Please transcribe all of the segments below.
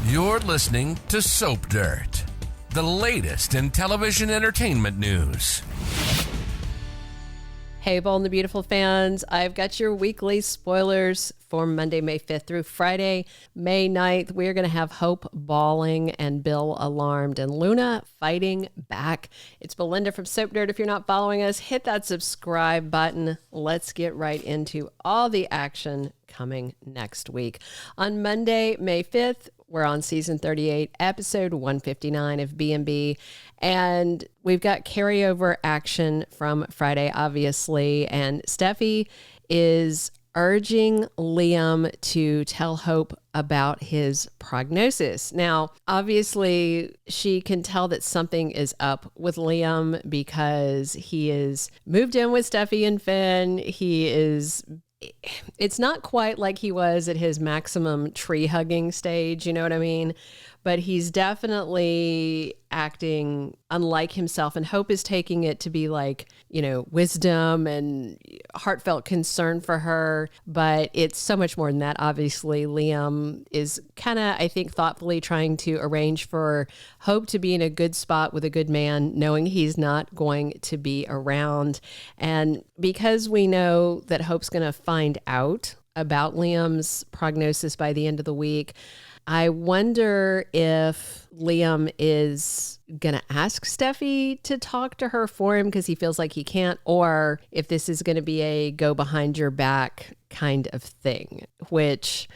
You're listening to Soap Dirt, the latest in television entertainment news. Hey, Bold and the Beautiful fans, I've got your weekly spoilers for Monday, May 5th through Friday, May 9th. We're going to have Hope bawling and Bill alarmed and Luna fighting back. It's Belinda from Soap Dirt. If you're not following us, hit that subscribe button. Let's get right into all the action coming next week. On Monday, May 5th, we're on season 38, episode 159 of B&B, and we've got carryover action from Friday, obviously, and Steffy is urging Liam to tell Hope about his prognosis. Now, obviously, she can tell that something is up with Liam because he is moved in with Steffy and Finn. It's not quite like he was at his maximum tree hugging stage, you know what I mean? But he's definitely acting unlike himself, and Hope is taking it to be like, you know, wisdom and heartfelt concern for her. But it's so much more than that. Obviously, Liam is kind of, I think, thoughtfully trying to arrange for Hope to be in a good spot with a good man, knowing he's not going to be around. And because we know that Hope's going to find out about Liam's prognosis by the end of the week, I wonder if Liam is going to ask Steffy to talk to her for him because he feels like he can't, or if this is going to be a go behind your back kind of thing, which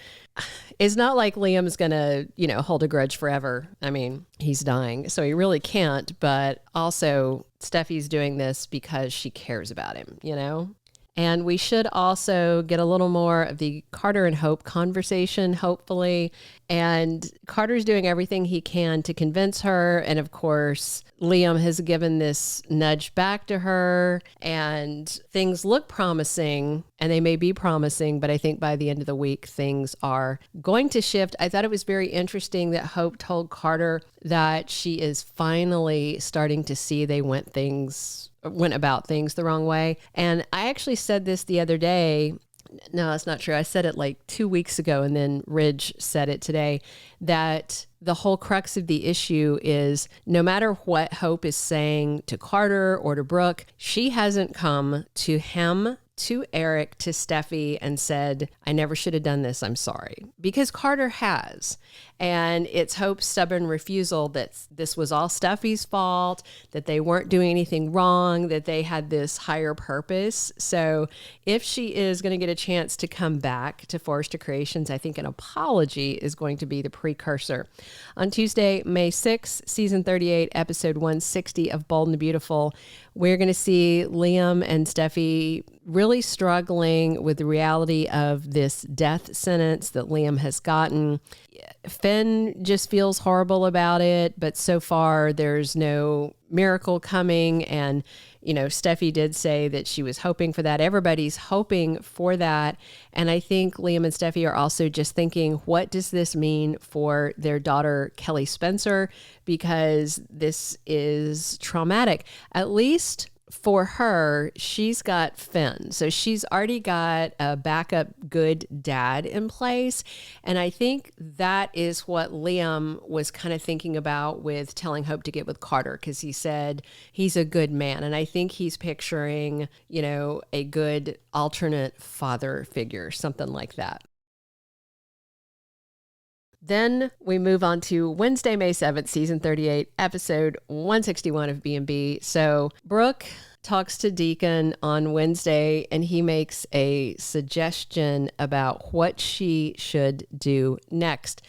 is not like Liam's going to, you know, hold a grudge forever. I mean, he's dying, so he really can't, but also Steffy's doing this because she cares about him, you know? And we should also get a little more of the Carter and Hope conversation, hopefully. And Carter's doing everything he can to convince her. And of course, Liam has given this nudge back to her, and things look promising, and they may be promising, but I think by the end of the week, things are going to shift. I thought it was very interesting that Hope told Carter that she is finally starting to see they went about things the wrong way. And I actually said this the other day. No, that's not true. I said it like 2 weeks ago, and then Ridge said it today, that the whole crux of the issue is no matter what Hope is saying to Carter or to Brooke, she hasn't come to him, to Eric, to Steffy and said, I never should have done this, I'm sorry. Because Carter has. And it's Hope's stubborn refusal that this was all Steffy's fault, that they weren't doing anything wrong, that they had this higher purpose. So if she is going to get a chance to come back to Forrester Creations, I think an apology is going to be the precursor. On Tuesday, May 6th, season 38, episode 160 of Bold and the Beautiful, we're going to see Liam and Steffy really struggling with the reality of this death sentence that Liam has gotten. Finn just feels horrible about it, but so far there's no miracle coming. And, you know, Steffy did say that she was hoping for that. Everybody's hoping for that. And I think Liam and Steffy are also just thinking, what does this mean for their daughter, Kelly Spencer? Because this is traumatic. At least for her, she's got Finn. So she's already got a backup good dad in place. And I think that is what Liam was kind of thinking about with telling Hope to get with Carter, because he said he's a good man. And I think he's picturing, you know, a good alternate father figure, something like that. Then we move on to Wednesday, May 7th, season 38, episode 161 of B&B. So Brooke talks to Deacon on Wednesday, and he makes a suggestion about what she should do next.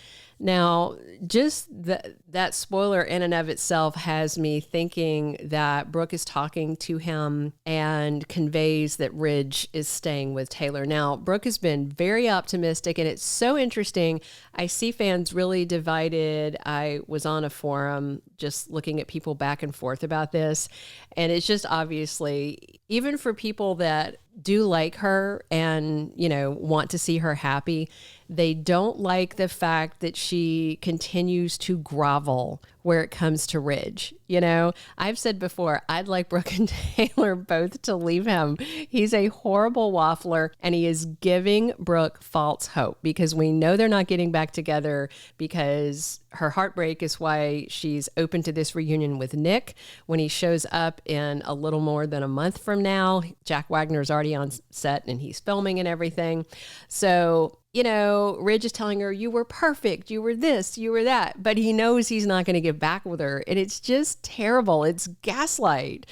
Now, just that spoiler in and of itself has me thinking that Brooke is talking to him and conveys that Ridge is staying with Taylor. Now, Brooke has been very optimistic, and it's so interesting. I see fans really divided. I was on a forum just looking at people back and forth about this, and it's just obviously, even for people that do like her and, you know, want to see her happy, they don't like the fact that she continues to grovel where it comes to Ridge. You know, I've said before, I'd like Brooke and Taylor both to leave him. He's a horrible waffler, and he is giving Brooke false hope because we know they're not getting back together, because her heartbreak is why she's open to this reunion with Nick when he shows up in a little more than a month from now. Jack Wagner's already on set and he's filming and everything. So, you know, Ridge is telling her, you were perfect, you were this, you were that, but he knows he's not going to get back with her. And it's just terrible. It's gaslight.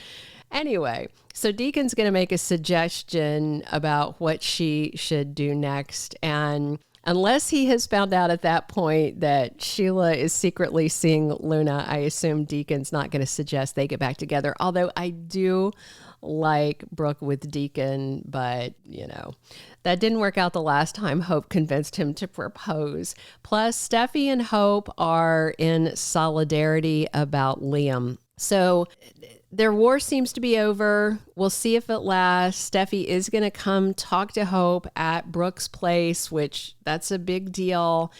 Anyway, so Deacon's going to make a suggestion about what she should do next. And unless he has found out at that point that Sheila is secretly seeing Luna, I assume Deacon's not going to suggest they get back together. Although I do like Brooke with Deacon, but, you know, that didn't work out the last time Hope convinced him to propose. Plus, Steffy and Hope are in solidarity about Liam. So their war seems to be over. We'll see if it lasts. Steffy is going to come talk to Hope at Brooke's place, which that's a big deal.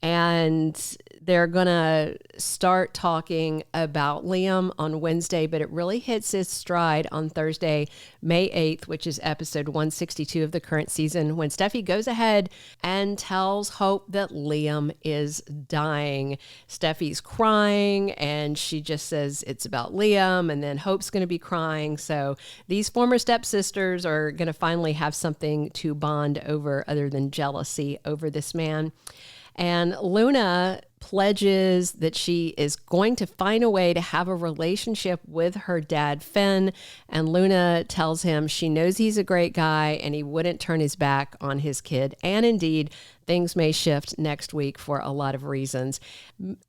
And they're going to start talking about Liam on Wednesday, but it really hits its stride on Thursday, May 8th, which is episode 162 of the current season, when Steffy goes ahead and tells Hope that Liam is dying. Steffy's crying, and she just says it's about Liam, and then Hope's going to be crying. So these former stepsisters are going to finally have something to bond over other than jealousy over this man. And Luna pledges that she is going to find a way to have a relationship with her dad, Finn. And Luna tells him she knows he's a great guy and he wouldn't turn his back on his kid. And indeed, things may shift next week for a lot of reasons.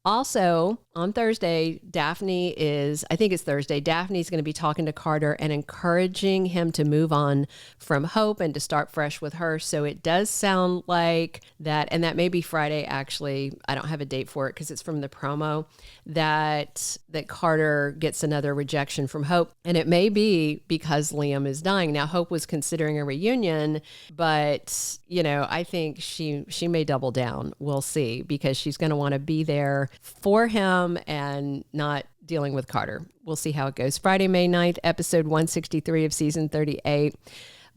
Also, on Thursday, Daphne's going to be talking to Carter and encouraging him to move on from Hope and to start fresh with her. So it does sound like that, and that may be Friday, actually. I don't have a date for it because it's from the promo, that Carter gets another rejection from Hope. And it may be because Liam is dying. Now, Hope was considering a reunion, but, you know, I think she may double down. We'll see, because she's going to want to be there for him and not dealing with Carter. We'll see how it goes. Friday, May 9th, episode 163 of season 38.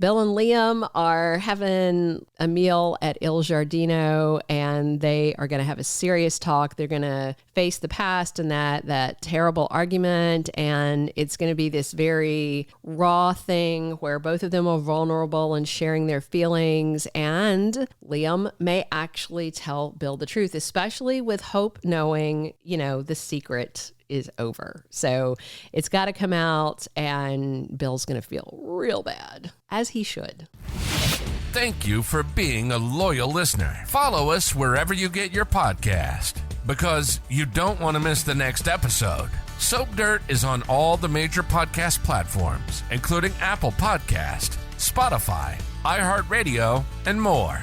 Bill and Liam are having a meal at Il Giardino, and they are going to have a serious talk. They're going to face the past and that terrible argument, and it's going to be this very raw thing where both of them are vulnerable and sharing their feelings, and Liam may actually tell Bill the truth, especially with Hope knowing, you know, the secret is over. So it's got to come out, and Bill's going to feel real bad, as he should. Thank you for being a loyal listener. Follow us wherever you get your podcast, because you don't want to miss the next episode. Soap Dirt is on all the major podcast platforms, including Apple Podcast, Spotify, iHeartRadio, and more.